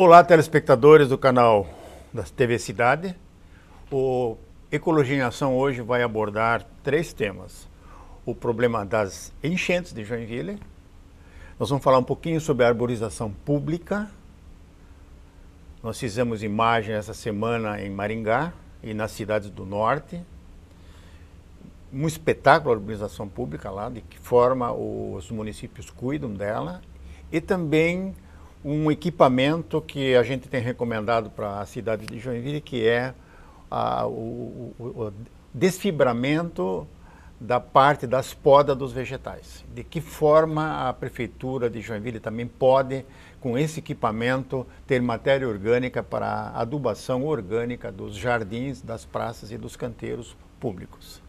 Olá, telespectadores do canal da TV Cidade. O Ecologia em Ação hoje vai abordar três temas. O problema das enchentes de Joinville. Nós vamos falar um pouquinho sobre a arborização pública. Nós fizemos imagem essa semana em Maringá e nas cidades do norte. Um espetáculo de arborização pública lá, de que forma os municípios cuidam dela. E também um equipamento que a gente tem recomendado para a cidade de Joinville, que é o desfibramento da parte das podas dos vegetais. De que forma a Prefeitura de Joinville também pode, com esse equipamento, ter matéria orgânica para a adubação orgânica dos jardins, das praças e dos canteiros públicos.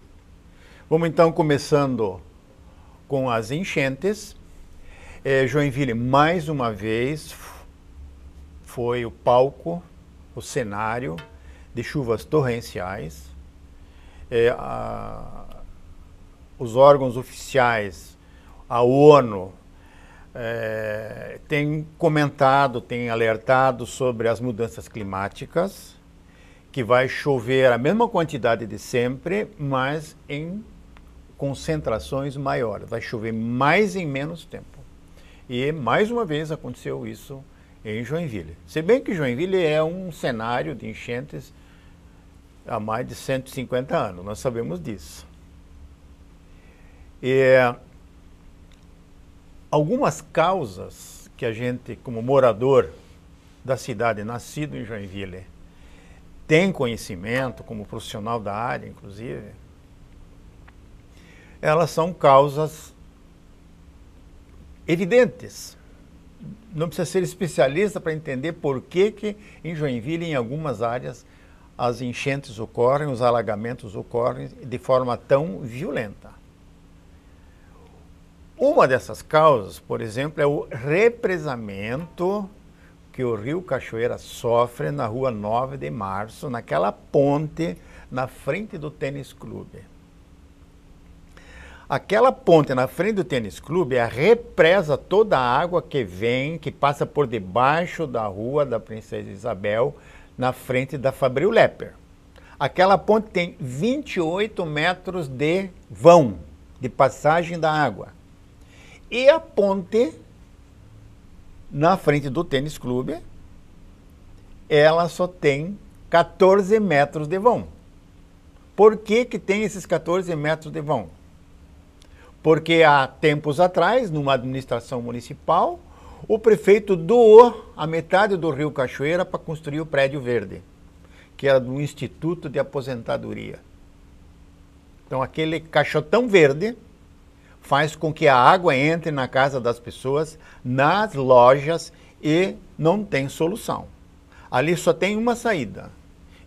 Vamos então começando com as enchentes. Joinville, mais uma vez, foi o palco, o cenário de chuvas torrenciais. Os órgãos oficiais, a ONU, têm comentado, têm alertado sobre as mudanças climáticas, que vai chover a mesma quantidade de sempre, mas em concentrações maiores. Vai chover mais em menos tempo. E mais uma vez aconteceu isso em Joinville. Se bem que Joinville é um cenário de enchentes há mais de 150 anos, nós sabemos disso. Algumas causas que a gente, como morador da cidade, nascido em Joinville, tem conhecimento, como profissional da área, inclusive, elas são causas evidentes. Não precisa ser especialista para entender por que em Joinville, em algumas áreas, as enchentes ocorrem, os alagamentos ocorrem de forma tão violenta. Uma dessas causas, por exemplo, é o represamento que o Rio Cachoeira sofre na rua 9 de Março, naquela ponte na frente do Tênis Clube. Aquela ponte na frente do Tênis Clube represa toda a água que vem, que passa por debaixo da rua da Princesa Isabel, na frente da Fabril Lepper. Aquela ponte tem 28 metros de vão, de passagem da água. E a ponte, na frente do Tênis Clube, ela só tem 14 metros de vão. Por que tem esses 14 metros de vão? Porque há tempos atrás, numa administração municipal, o prefeito doou a metade do Rio Cachoeira para construir o Prédio Verde, que era do Instituto de Aposentadoria. Então aquele caixotão verde faz com que a água entre na casa das pessoas, nas lojas, e não tem solução. Ali só tem uma saída.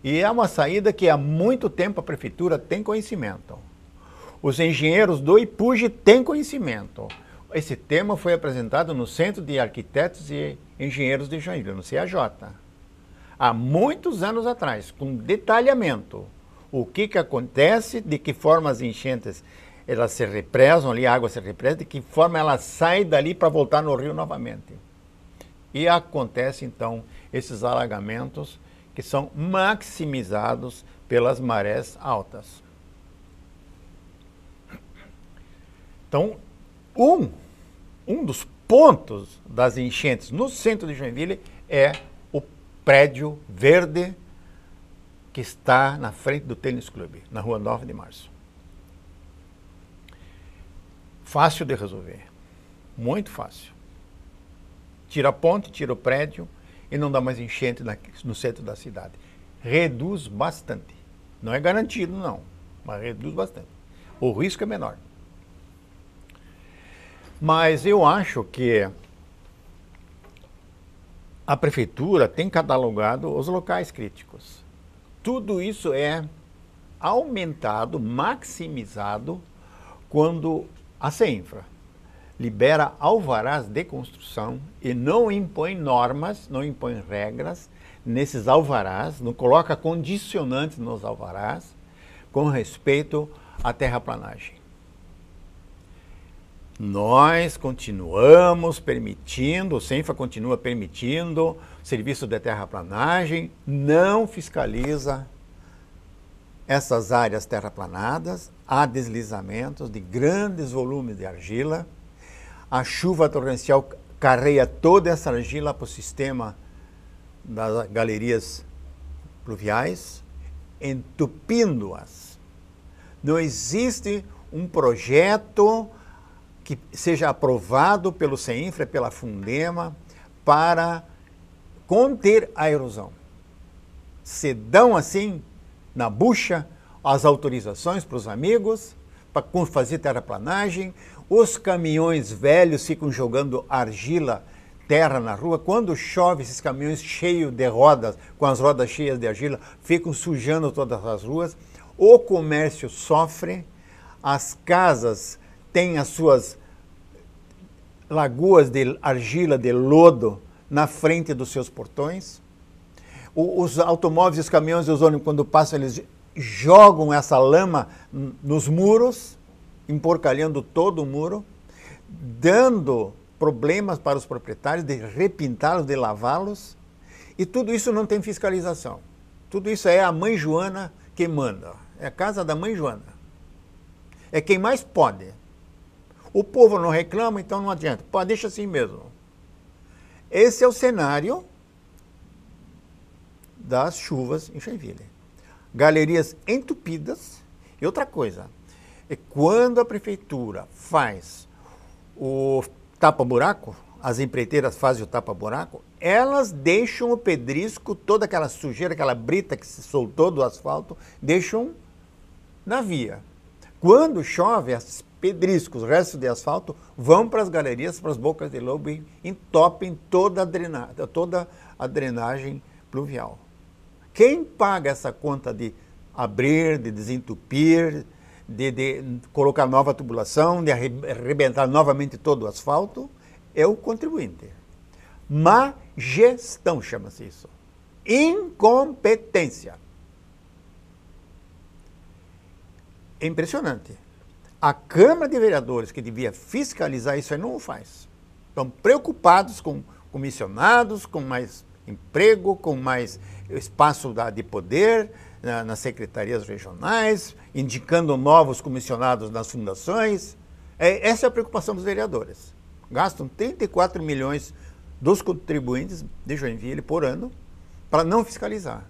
E é uma saída que há muito tempo a prefeitura tem conhecimento. Os engenheiros do IPUJ têm conhecimento. Esse tema foi apresentado no Centro de Arquitetos e Engenheiros de Joinville, no CAJ. Há muitos anos atrás, com detalhamento, o que acontece, de que forma as enchentes elas se represam ali, a água se represa, de que forma ela sai dali para voltar no rio novamente. E acontece então esses alagamentos que são maximizados pelas marés altas. Então, um dos pontos das enchentes no centro de Joinville é o Prédio Verde que está na frente do Tênis Clube, na rua 9 de Março. Fácil de resolver, muito fácil. Tira a ponte, tira o prédio e não dá mais enchente no centro da cidade. Reduz bastante. Não é garantido, não, mas reduz bastante. O risco é menor. Mas eu acho que a prefeitura tem catalogado os locais críticos. Tudo isso é aumentado, maximizado, quando a CENFRA libera alvarás de construção e não impõe normas, não impõe regras nesses alvarás, não coloca condicionantes nos alvarás com respeito à terraplanagem. Nós continuamos permitindo, o CENFA continua permitindo, o serviço de terraplanagem não fiscaliza essas áreas terraplanadas, há deslizamentos de grandes volumes de argila, a chuva torrencial carrega toda essa argila para o sistema das galerias pluviais, entupindo-as. Não existe um projeto que seja aprovado pelo CENFRA, pela Fundema, para conter a erosão. Se dão assim, na bucha, as autorizações para os amigos, para fazer terraplanagem, os caminhões velhos ficam jogando argila, terra na rua. Quando chove, esses caminhões cheios de rodas, com as rodas cheias de argila, ficam sujando todas as ruas. O comércio sofre, as casas têm as suas lagoas de argila, de lodo, na frente dos seus portões. Os automóveis, os caminhões e os ônibus, quando passam, eles jogam essa lama nos muros, emporcalhando todo o muro, dando problemas para os proprietários de repintá-los, de lavá-los. E tudo isso não tem fiscalização. Tudo isso é a mãe Joana que manda. É a casa da mãe Joana. É quem mais pode. O povo não reclama, então não adianta. Pô, deixa assim mesmo. Esse é o cenário das chuvas em Joinville. Galerias entupidas. E outra coisa, é quando a prefeitura faz o tapa-buraco, as empreiteiras fazem o tapa-buraco, elas deixam o pedrisco, toda aquela sujeira, aquela brita que se soltou do asfalto, deixam na via. Quando chove, esses pedriscos, os restos de asfalto, vão para as galerias, para as bocas de lobo e entopem toda a drenagem pluvial. Quem paga essa conta de abrir, de desentupir, de colocar nova tubulação, de arrebentar novamente todo o asfalto, é o contribuinte. Má gestão chama-se isso. Incompetência. É impressionante. A Câmara de Vereadores, que devia fiscalizar isso aí, não o faz. Estão preocupados com comissionados, com mais emprego, com mais espaço de poder nas secretarias regionais, indicando novos comissionados nas fundações. Essa é a preocupação dos vereadores. Gastam 34 milhões dos contribuintes de Joinville por ano para não fiscalizar.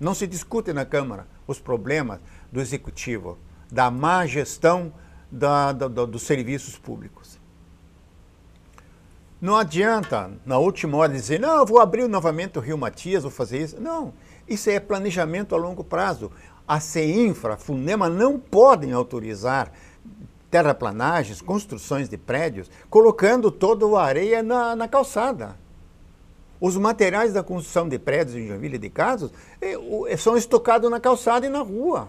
Não se discute na Câmara os problemas do Executivo, da má gestão dos serviços públicos. Não adianta, na última hora, dizer, não, eu vou abrir novamente o Rio Matias, vou fazer isso. Não, isso é planejamento a longo prazo. A CENFRA, a Fundema não podem autorizar terraplanagens, construções de prédios, colocando toda a areia na calçada. Os materiais da construção de prédios em Joinville e de casas são estocados na calçada e na rua.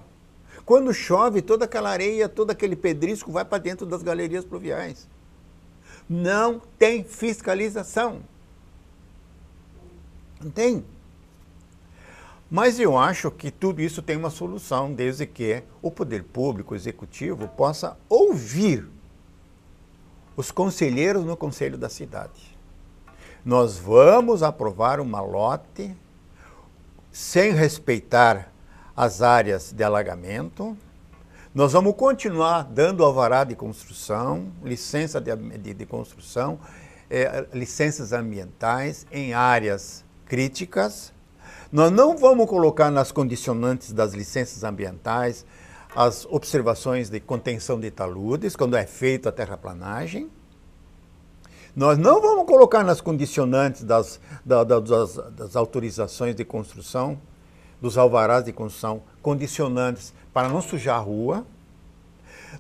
Quando chove, toda aquela areia, todo aquele pedrisco vai para dentro das galerias pluviais. Não tem fiscalização. Não tem. Mas eu acho que tudo isso tem uma solução, desde que o poder público, o executivo, possa ouvir os conselheiros no conselho da cidade. Nós vamos aprovar uma lote sem respeitar as áreas de alagamento. Nós vamos continuar dando alvará de construção, licença de construção, licenças ambientais em áreas críticas. Nós não vamos colocar nas condicionantes das licenças ambientais as observações de contenção de taludes, quando é feita a terraplanagem. Nós não vamos colocar nas condicionantes das autorizações de construção, dos alvarás de construção, condicionantes para não sujar a rua.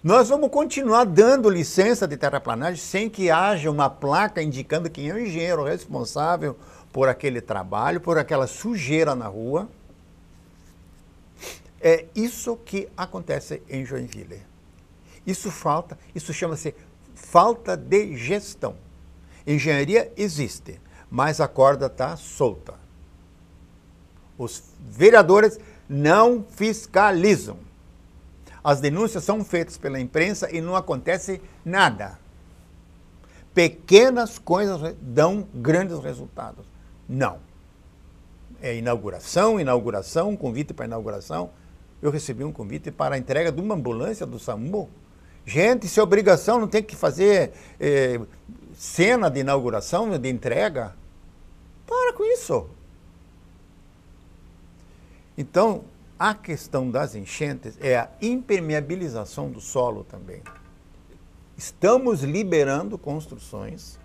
Nós vamos continuar dando licença de terraplanagem sem que haja uma placa indicando quem é o engenheiro responsável por aquele trabalho, por aquela sujeira na rua. É isso que acontece em Joinville. Isso chama-se falta de gestão. Engenharia existe, mas a corda está solta. Os vereadores não fiscalizam. As denúncias são feitas pela imprensa e não acontece nada. pequenas coisas dão grandes resultados. Não. É inauguração, convite para inauguração. Eu recebi um convite para a entrega de uma ambulância do SAMU. Gente, isso é obrigação, não tem que fazer cena de inauguração, de entrega. Para com isso. Então, a questão das enchentes é a impermeabilização do solo também. Estamos liberando construções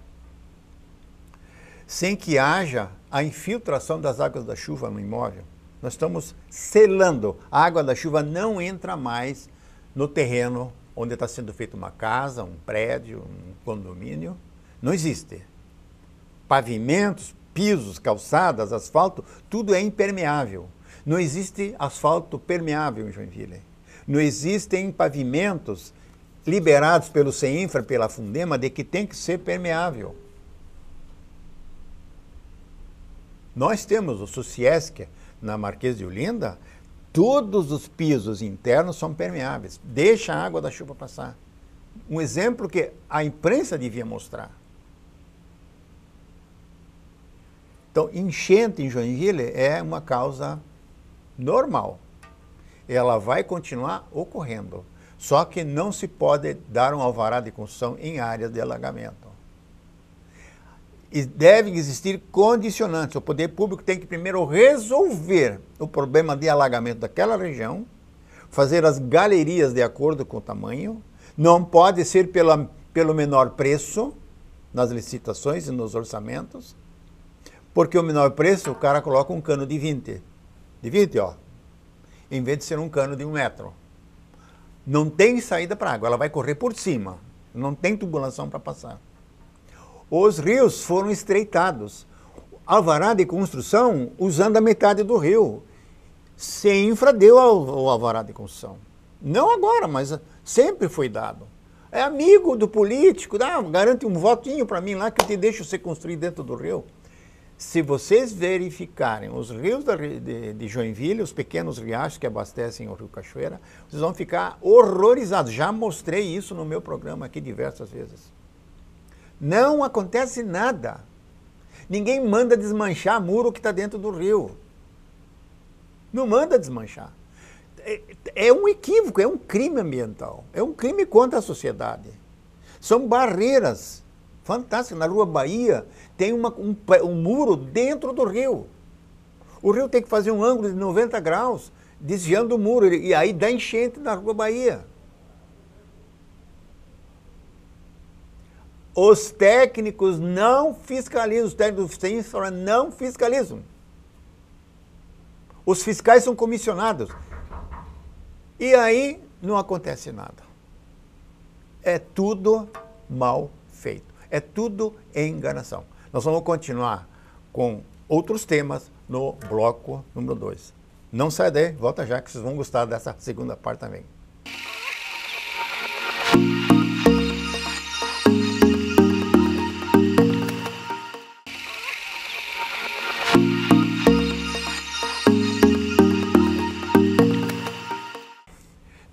sem que haja a infiltração das águas da chuva no imóvel. Nós estamos selando. A água da chuva não entra mais no terreno onde está sendo feita uma casa, um prédio, um condomínio. Não existe. Pavimentos, pisos, calçadas, asfalto, tudo é impermeável. Não existe asfalto permeável em Joinville. Não existem pavimentos liberados pelo CEINFRA, pela Fundema, de que tem que ser permeável. Nós temos o Suciesc, na Marquês de Olinda, todos os pisos internos são permeáveis. Deixa a água da chuva passar. Um exemplo que a imprensa devia mostrar. Então, enchente em Joinville é uma causa normal. Ela vai continuar ocorrendo. Só que não se pode dar um alvará de construção em áreas de alagamento. E devem existir condicionantes. O poder público tem que primeiro resolver o problema de alagamento daquela região, fazer as galerias de acordo com o tamanho, não pode ser pelo menor preço nas licitações e nos orçamentos, porque o menor preço o cara coloca um cano de 20, ó, em vez de ser um cano de 1 metro. Não tem saída para água, ela vai correr por cima, não tem tubulação para passar. Os rios foram estreitados. Alvará de construção usando a metade do rio. CEINFRA deu o alvará de construção. Não agora, mas sempre foi dado. É amigo do político, garante um votinho para mim lá que eu te deixo você construir dentro do rio. Se vocês verificarem os rios de Joinville, os pequenos riachos que abastecem o Rio Cachoeira, vocês vão ficar horrorizados. Já mostrei isso no meu programa aqui diversas vezes. Não acontece nada. Ninguém manda desmanchar muro que está dentro do rio. Não manda desmanchar. É um equívoco, é um crime ambiental. É um crime contra a sociedade. São barreiras fantásticas. Na Rua Bahia tem um muro dentro do rio. O rio tem que fazer um ângulo de 90 graus, desviando o muro. E aí dá enchente na Rua Bahia. Os técnicos não fiscalizam, os técnicos do CEINFRA não fiscalizam. Os fiscais são comissionados. E aí não acontece nada. É tudo mal feito. É tudo enganação. Nós vamos continuar com outros temas no bloco número 2. Não sai daí, volta já que vocês vão gostar dessa segunda parte também.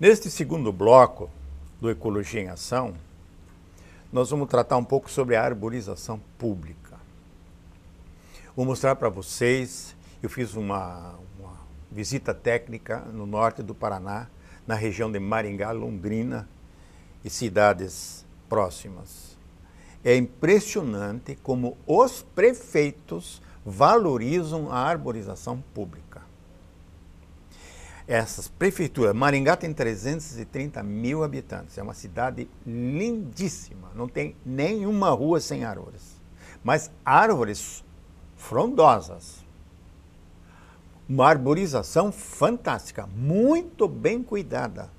Neste segundo bloco do Ecologia em Ação, nós vamos tratar um pouco sobre a arborização pública. Vou mostrar para vocês, eu fiz uma visita técnica no norte do Paraná, na região de Maringá, Londrina e cidades próximas. É impressionante como os prefeitos valorizam a arborização pública. Essas prefeituras, Maringá tem 330 mil habitantes, é uma cidade lindíssima, não tem nenhuma rua sem árvores, mas árvores frondosas. Uma arborização fantástica, muito bem cuidada,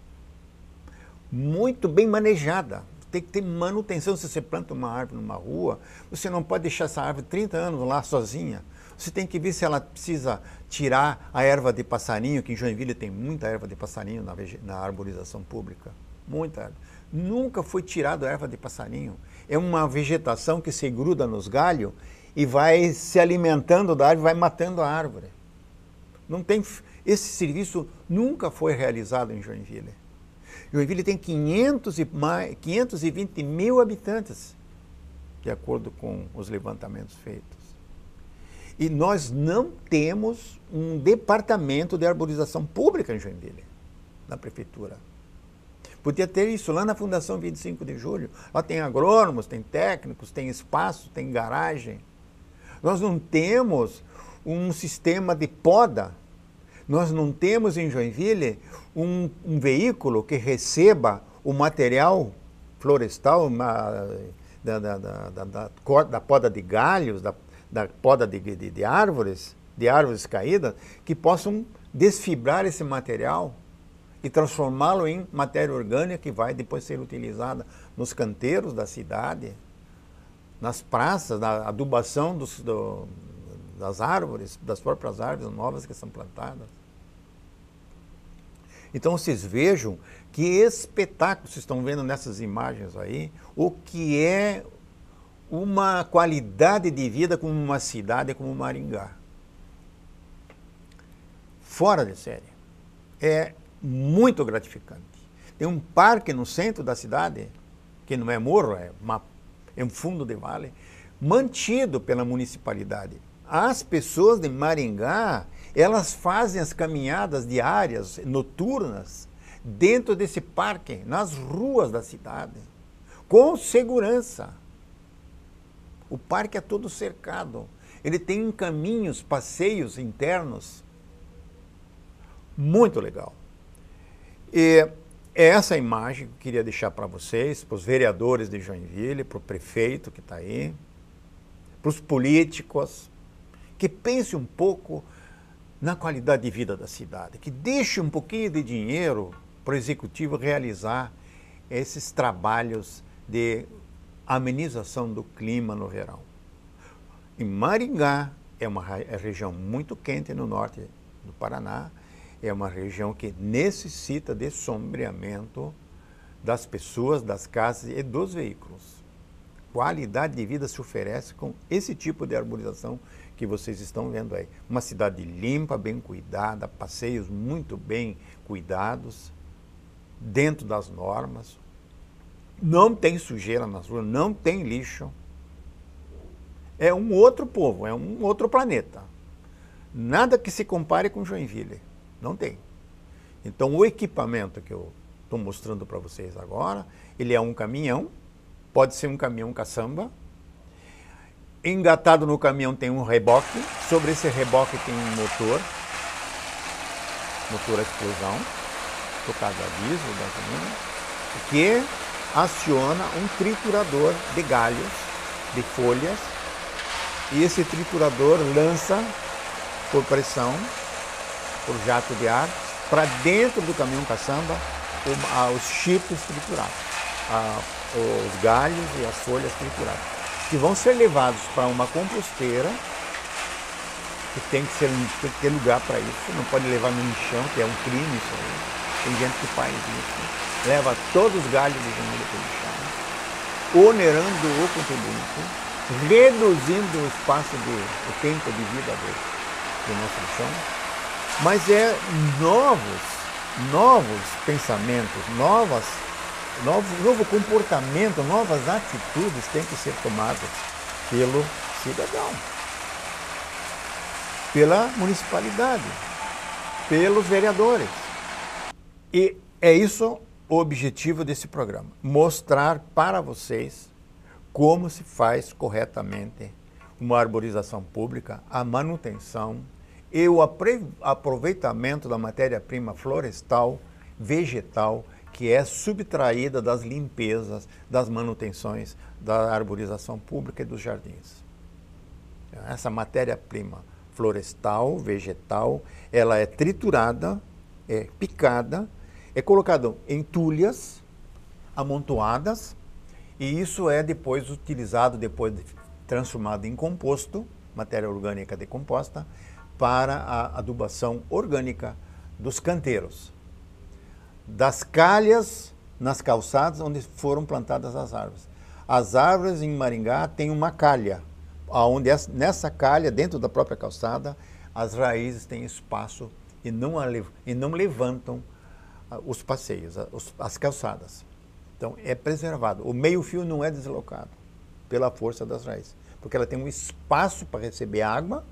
muito bem manejada. Tem que ter manutenção. Se você planta uma árvore numa rua, você não pode deixar essa árvore 30 anos lá sozinha. Você tem que ver se ela precisa tirar a erva de passarinho, que em Joinville tem muita erva de passarinho na arborização pública. Muita erva. Nunca foi tirada a erva de passarinho. É uma vegetação que se gruda nos galhos e vai se alimentando da árvore, vai matando a árvore. Não tem, esse serviço nunca foi realizado em Joinville. Joinville tem 520 mil habitantes. de acordo com os levantamentos feitos. E nós não temos um departamento de arborização pública em Joinville, na prefeitura. Podia ter isso lá na Fundação 25 de Julho. Lá tem agrônomos, tem técnicos, tem espaço, tem garagem. Nós não temos um sistema de poda. Nós não temos em Joinville um veículo que receba o material florestal da poda de galhos, da poda de árvores caídas, que possam desfibrar esse material e transformá-lo em matéria orgânica que vai depois ser utilizada nos canteiros da cidade, nas praças, na adubação das árvores, das próprias árvores novas que são plantadas. Então vocês vejam que espetáculo vocês estão vendo nessas imagens aí, o que é uma qualidade de vida como uma cidade como Maringá. Fora de série. É muito gratificante. Tem um parque no centro da cidade, que não é morro, é um fundo de vale, mantido pela municipalidade. As pessoas de Maringá, elas fazem as caminhadas diárias, noturnas, dentro desse parque, nas ruas da cidade, com segurança. O parque é todo cercado. Ele tem caminhos, passeios internos. Muito legal. E é essa imagem que eu queria deixar para vocês, para os vereadores de Joinville, para o prefeito que está aí, para os políticos, que pense um pouco na qualidade de vida da cidade, que deixe um pouquinho de dinheiro para o executivo realizar esses trabalhos de amenização do clima no verão. Em Maringá, é uma região muito quente no norte do Paraná, é uma região que necessita de sombreamento das pessoas, das casas e dos veículos. Qualidade de vida se oferece com esse tipo de arborização que vocês estão vendo aí. Uma cidade limpa, bem cuidada, passeios muito bem cuidados, dentro das normas. Não tem sujeira nas ruas, não tem lixo. É um outro povo, é um outro planeta. Nada que se compare com Joinville. Não tem. Então, o equipamento que eu estou mostrando para vocês agora, ele é um caminhão, pode ser um caminhão caçamba. Engatado no caminhão tem um reboque, sobre esse reboque tem um motor a explosão, tocado a diesel, gasolina, que aciona um triturador de galhos, de folhas, e esse triturador lança por pressão, por jato de ar, para dentro do caminhão caçamba os chips triturados, os galhos e as folhas trituradas, que vão ser levados para uma composteira, que tem que ter lugar para isso, não pode levar no lixão, que é um crime isso aí. Tem gente que faz isso, leva todos os galhos de Joinville para o lixão, onerando o contribuinte, reduzindo o espaço o tempo de vida do nosso lixão. Mas é novos pensamentos, novo comportamento, novas atitudes têm que ser tomadas pelo cidadão, pela municipalidade, pelos vereadores. E é isso o objetivo desse programa, mostrar para vocês como se faz corretamente uma arborização pública, a manutenção e o aproveitamento da matéria-prima florestal, vegetal, que é subtraída das limpezas, das manutenções da arborização pública e dos jardins. Essa matéria-prima florestal, vegetal, ela é triturada, é picada, é colocada em tulhas amontoadas, e isso é depois utilizado, transformado em composto, matéria orgânica decomposta, para a adubação orgânica dos canteiros, das calhas nas calçadas onde foram plantadas as árvores. As árvores em Maringá têm uma calha, onde nessa calha, dentro da própria calçada, as raízes têm espaço e não levantam os passeios, as calçadas. Então é preservado. O meio-fio não é deslocado pela força das raízes. Porque ela tem um espaço para receber água,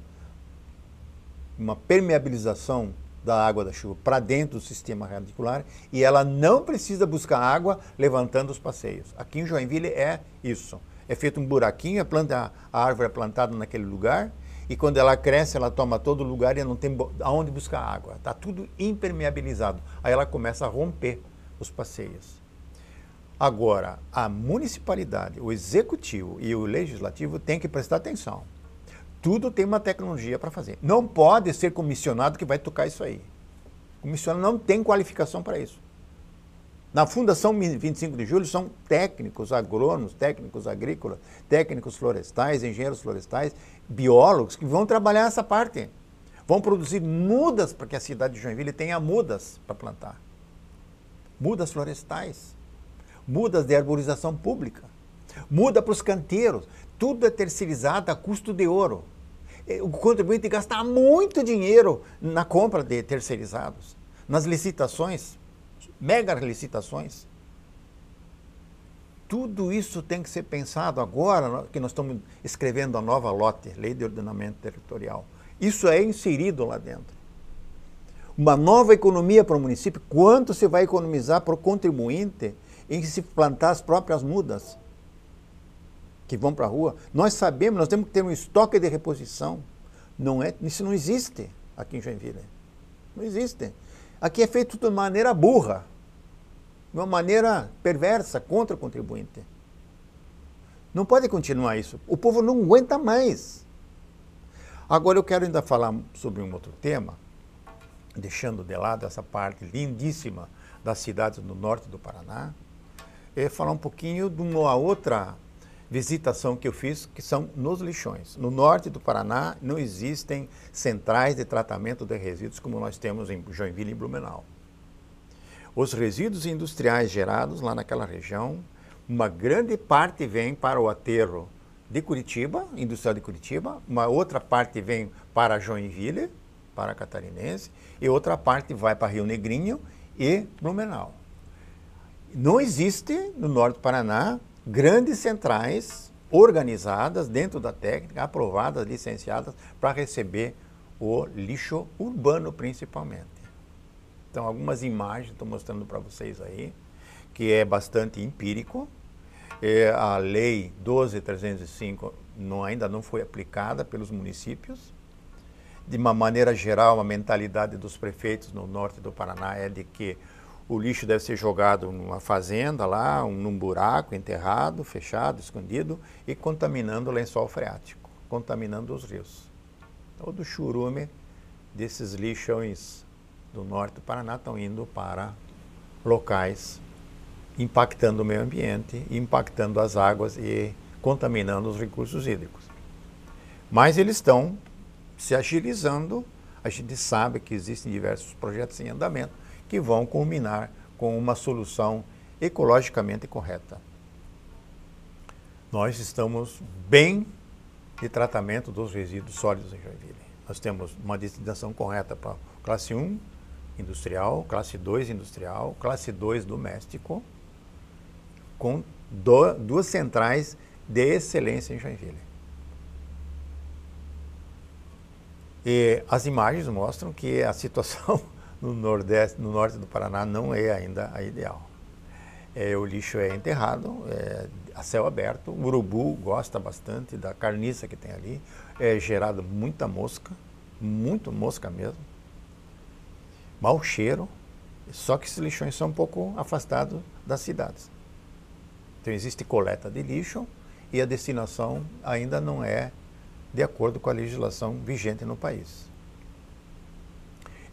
uma permeabilização da água da chuva para dentro do sistema radicular, e ela não precisa buscar água levantando os passeios. Aqui em Joinville é isso. É feito um buraquinho, a árvore é plantada naquele lugar, e quando ela cresce, ela toma todo lugar e não tem aonde buscar água. Está tudo impermeabilizado. Aí ela começa a romper os passeios. Agora, a municipalidade, o executivo e o legislativo têm que prestar atenção. Tudo tem uma tecnologia para fazer. Não pode ser comissionado que vai tocar isso aí. O comissionado não tem qualificação para isso. Na Fundação 25 de Julho são técnicos agrônomos, técnicos agrícolas, técnicos florestais, engenheiros florestais, biólogos que vão trabalhar essa parte. Vão produzir mudas para que a cidade de Joinville tenha mudas para plantar. Mudas florestais, mudas de arborização pública, muda para os canteiros. Tudo é terceirizado a custo de ouro. O contribuinte gasta muito dinheiro na compra de terceirizados, nas licitações, mega licitações. Tudo isso tem que ser pensado agora que nós estamos escrevendo a nova LOTE, Lei de Ordenamento Territorial. Isso é inserido lá dentro. Uma nova economia para o município. Quanto você vai economizar para o contribuinte em se plantar as próprias mudas que vão para a rua? Nós sabemos, nós temos que ter um estoque de reposição. Isso não existe aqui em Joinville. Não existe. Aqui é feito de maneira burra, de uma maneira perversa contra o contribuinte. Não pode continuar isso. O povo não aguenta mais. Agora eu quero ainda falar sobre um outro tema, deixando de lado essa parte lindíssima das cidades do norte do Paraná, e falar um pouquinho de uma outra visitação que eu fiz, que são nos lixões. No norte do Paraná não existem centrais de tratamento de resíduos como nós temos em Joinville e Blumenau. Os resíduos industriais gerados lá naquela região, uma grande parte vem para o aterro de Curitiba, industrial de Curitiba, uma outra parte vem para Joinville, para Catarinense, e outra parte vai para Rio Negrinho e Blumenau. Não existe no norte do Paraná grandes centrais organizadas dentro da técnica, aprovadas, licenciadas para receber o lixo urbano principalmente. Então, algumas imagens estou mostrando para vocês aí, que é bastante empírico. A lei 12.305 ainda não foi aplicada pelos municípios. De uma maneira geral, a mentalidade dos prefeitos no norte do Paraná é de que o lixo deve ser jogado numa fazenda lá, num buraco, enterrado, fechado, escondido e contaminando o lençol freático, contaminando os rios. Todo o churume desses lixões do norte do Paraná estão indo para locais impactando o meio ambiente, impactando as águas e contaminando os recursos hídricos. Mas eles estão se agilizando, a gente sabe que existem diversos projetos em andamento que vão culminar com uma solução ecologicamente correta. Nós estamos bem de tratamento dos resíduos sólidos em Joinville. Nós temos uma destinação correta para classe 1 industrial, classe 2 industrial, classe 2 doméstico, com duas centrais de excelência em Joinville. E as imagens mostram que a situação no norte do Paraná não é ainda a ideal. O lixo é enterrado, a céu aberto, o urubu gosta bastante da carniça que tem ali, é gerada muita mosca mesmo, mau cheiro, só que esses lixões são um pouco afastados das cidades. Então existe coleta de lixo e a destinação ainda não é de acordo com a legislação vigente no país.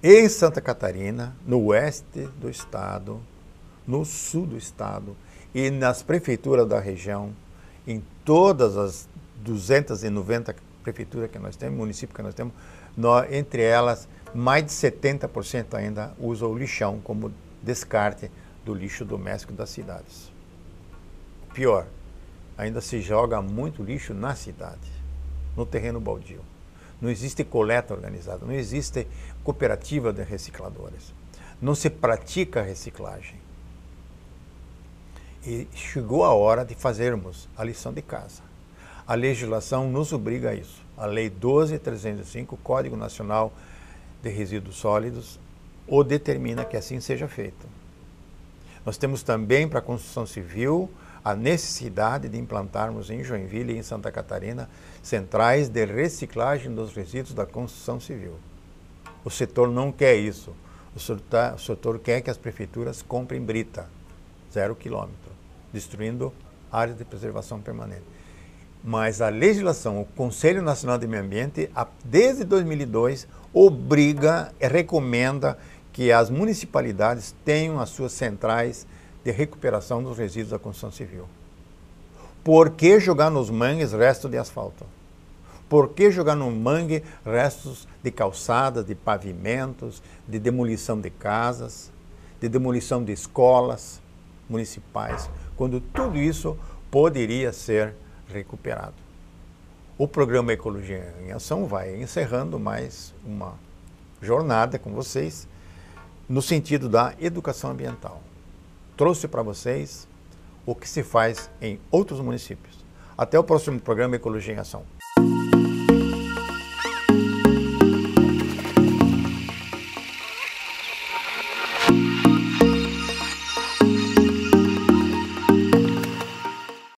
Em Santa Catarina, no oeste do estado, no sul do estado e nas prefeituras da região, em todas as 290 prefeituras que nós temos, municípios que nós temos, entre elas, mais de 70% ainda usam o lixão como descarte do lixo doméstico das cidades. Pior, ainda se joga muito lixo na cidade, no terreno baldio. Não existe coleta organizada, não existe cooperativa de recicladores. Não se pratica a reciclagem. E chegou a hora de fazermos a lição de casa. A legislação nos obriga a isso. A Lei 12.305, Código Nacional de Resíduos Sólidos, o determina que assim seja feito. Nós temos também para a construção civil a necessidade de implantarmos em Joinville e em Santa Catarina centrais de reciclagem dos resíduos da construção civil. O setor não quer isso. O setor quer que as prefeituras comprem brita, 0 quilômetro, destruindo áreas de preservação permanente. Mas a legislação, o Conselho Nacional de Meio Ambiente, desde 2002, obriga e recomenda que as municipalidades tenham as suas centrais de recuperação dos resíduos da construção civil. Por que jogar nos mangues restos de asfalto? Por que jogar no mangue restos de calçadas, de pavimentos, de demolição de casas, de demolição de escolas municipais, quando tudo isso poderia ser recuperado? O programa Ecologia em Ação vai encerrando mais uma jornada com vocês no sentido da educação ambiental. Trouxe para vocês o que se faz em outros municípios. Até o próximo programa Ecologia em Ação.